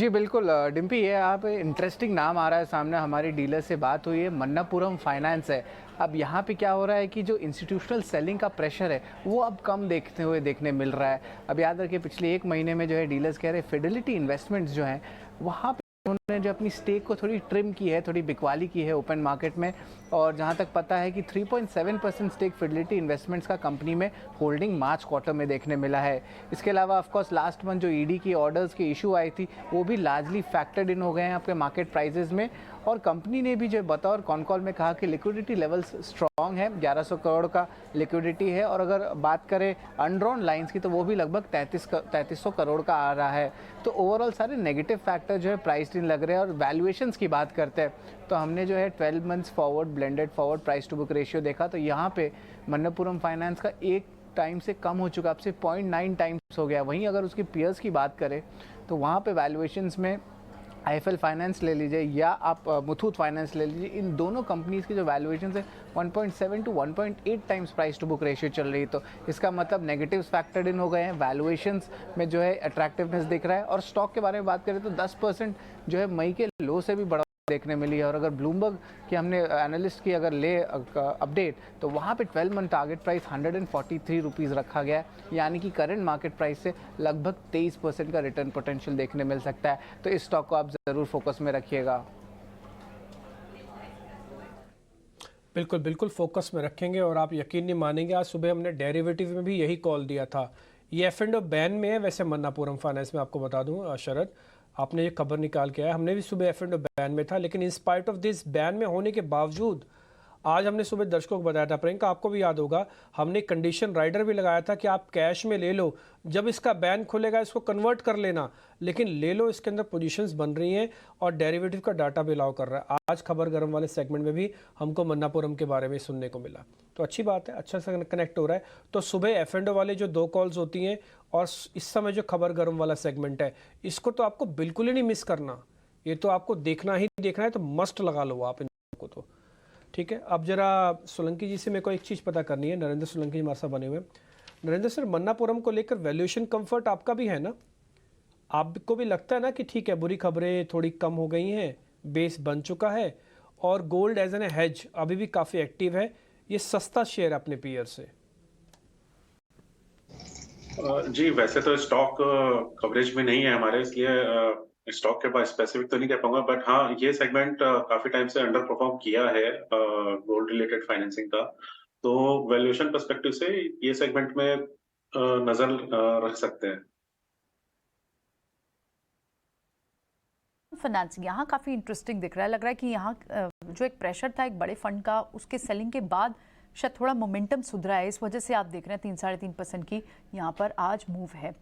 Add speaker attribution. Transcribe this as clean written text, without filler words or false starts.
Speaker 1: जी बिल्कुल डिम्पी, ये आप इंटरेस्टिंग नाम आ रहा है सामने। हमारी डीलर से बात हुई है, मन्नापुरम फाइनेंस है। अब यहाँ पे क्या हो रहा है कि जो इंस्टीट्यूशनल सेलिंग का प्रेशर है वो अब कम देखने मिल रहा है। अब याद रखिए, पिछले एक महीने में जो है डीलर्स कह रहे हैं फिडेलिटी इन्वेस्टमेंट्स जो हैं वहाँ पे उन्होंने जो अपनी स्टेक को थोड़ी ट्रिम की है, थोड़ी बिकवाली की है ओपन मार्केट में। और जहाँ तक पता है कि 3.7% स्टेक फिडेलिटी इन्वेस्टमेंट्स का कंपनी में होल्डिंग मार्च क्वार्टर में देखने मिला है। इसके अलावा ऑफकोर्स लास्ट मंथ जो ईडी की ऑर्डर्स की इशू आई थी वो भी लार्जली फैक्टर्ड इन हो गए हैं आपके मार्केट प्राइजेस में। और कंपनी ने भी जो बतौर कॉन कॉल में कहा कि लिक्विडिटी लेवल्स स्ट्रॉन्ग है, 1100 करोड़ का लिक्विडिटी है। और अगर बात करें अनड्रॉन लाइंस की तो वो भी लगभग 3300 करोड़ का आ रहा है। तो ओवरऑल सारे नेगेटिव फैक्टर जो है प्राइस इन लग रहे हैं। और वैल्यूएशंस की बात करते हैं तो हमने जो है 12 months forward blended forward price to book ratio देखा तो यहाँ पे मन्नापुरम फाइनेंस का एक टाइम से कम हो चुका, अब से 0.9 टाइम्स हो गया। वहीं अगर उसकी पीयर्स की बात करें तो वहाँ पे वैल्यूएशंस में आईएफएल फाइनेंस ले लीजिए या आप मुथूट फाइनेंस ले लीजिए, इन दोनों कंपनीज की जो वैल्यूएशन है 1.7 to 1.8 times price to book ratio चल रही है। तो इसका मतलब नेगेटिव्स फैक्टर्ड इन हो गए हैं, वैल्यूएशंस में जो है अट्रैक्टिवनेस दिख रहा है। और स्टॉक के बारे में बात करें तो 10% जो है मई के लो से भी बड़ा देखने मिली है। और अगर ब्लूमबर्ग की हमने एनालिस्ट की अगर ले अपडेट तो वहाँ पे 12 मंथ टारगेट प्राइस 143 रुपीज़ रखा गया है, यानी कि करंट मार्केट प्राइस से लगभग 23% का रिटर्न पोटेंशियल देखने मिल सकता है। तो इस स्टॉक को आप ज़रूर फोकस में रखिएगा।
Speaker 2: बिल्कुल बिल्कुल फोकस में रखेंगे। और आप यकीन नहीं मानेंगे, आज सुबह हमने डेरिवेटिव में भी यही कॉल दिया था। ये एफ&ओ बैन में है वैसे मन्नापुरम फाइनेंस में, आपको बता दूं शरद, आपने ये खबर निकाल के आया। हमने भी सुबह एफ&ओ बैन में था, लेकिन in spite of this ban में होने के बावजूद आज हमने सुबह दर्शकों को बताया था, प्रियंका आपको भी याद होगा, हमने कंडीशन राइडर भी लगाया था कि आप कैश में ले लो, जब इसका बैन खुलेगा इसको कन्वर्ट कर लेना, लेकिन ले लो, इसके अंदर पोजीशंस बन रही हैं और डेरिवेटिव का डाटा भी अलाउ कर रहा है। आज खबर गर्म वाले सेगमेंट में भी हमको मन्नापुरम के बारे में सुनने को मिला, तो अच्छी बात है, अच्छा सा कनेक्ट हो रहा है। तो सुबह एफ&ओ वाले जो 2 कॉल्स होती हैं और इस समय जो खबर गर्म वाला सेगमेंट है, इसको तो आपको बिल्कुल ही नहीं मिस करना, ये तो आपको देखना ही देखना है, तो मस्ट लगा लो आप इनको तो। ठीक है, अब जरा सोलंकी जी से मेरे को एक चीज़ पता करनी है। नरेंद्र सोलंकी जी हमारे साथ बने हुए हैं। नरेंद्र सर, मन्नापुरम को लेकर वैल्यूएशन कंफर्ट आपका भी है ना? आपको भी लगता है ना कि ठीक है, बुरी खबरें थोड़ी कम हो गई हैं, बेस बन चुका है और गोल्ड एज एन हेज अभी भी काफ़ी एक्टिव है, ये सस्ता शेयर अपने पीयर से?
Speaker 3: जी वैसे तो स्टॉक कवरेज में नहीं है हमारे, इसलिए स्टॉक के बाद स्पेसिफिक तो नहीं कह पाऊंगा। बट हाँ, ये सेगमेंट काफी टाइम से अंडर परफॉर्म किया है गोल्ड रिलेटेड फाइनेंसिंग का। तो वैल्यूएशन पर्सपेक्टिव से ये सेगमेंट में नजर रख सकते हैं।
Speaker 4: फाइनेंसिंग यहाँ काफ़ी इंटरेस्टिंग दिख रहा है। लग रहा है कि यहाँ जो एक प्रेशर था एक बड़े फंड का, उसके सेलिंग के बाद शायद थोड़ा मोमेंटम सुधरा है, इस वजह से आप देख रहे हैं 3-3.5% की यहाँ पर आज मूव है।